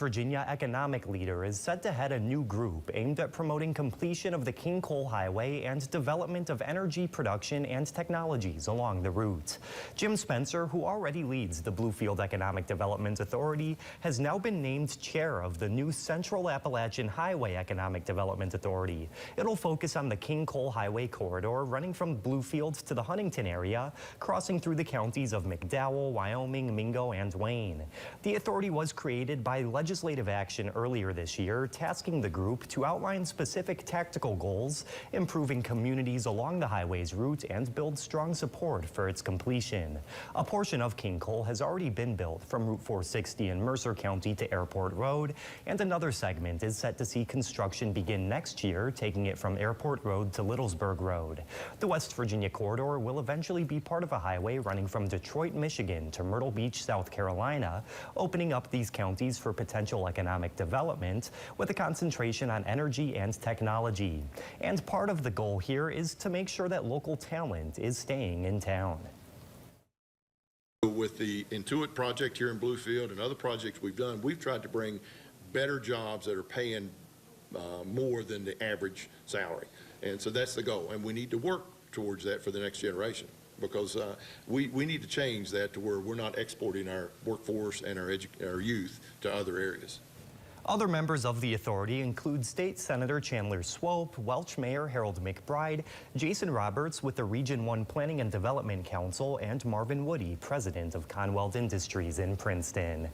Virginia economic leader is set to head a new group aimed at promoting completion of the King Coal Highway and development of energy production and technologies along the route. Jim Spencer, who already leads the Bluefield Economic Development Authority, has now been named chair of the new Central Appalachian Highway Economic Development Authority. It'll focus on the King Coal Highway corridor running from Bluefield to the Huntington area, crossing through the counties of McDowell, Wyoming, Mingo, and Wayne. The authority was created by legislative action earlier this year, tasking the group to outline specific tactical goals, improving communities along the highway's route, and build strong support for its completion. A portion of King Coal has already been built from Route 460 in Mercer County to Airport Road, and another segment is set to see construction begin next year, taking it from Airport Road to Littlesburg Road. The West Virginia corridor will eventually be part of a highway running from Detroit, Michigan to Myrtle Beach, South Carolina, opening up these counties for potential economic development with a concentration on energy and technology. And part of the goal here is to make sure that local talent is staying in town. With the Intuit project here in Bluefield and other projects we've done, we've tried to bring better jobs that are paying more than the average salary. And so that's the goal. And we need to work towards that for the next generation, because we need to change that to where we're not exporting our workforce and our youth to other areas. Other members of the authority include State Senator Chandler Swope, Welch Mayor Harold McBride, Jason Roberts with the Region 1 Planning and Development Council, and Marvin Woody, president of Conweld Industries in Princeton.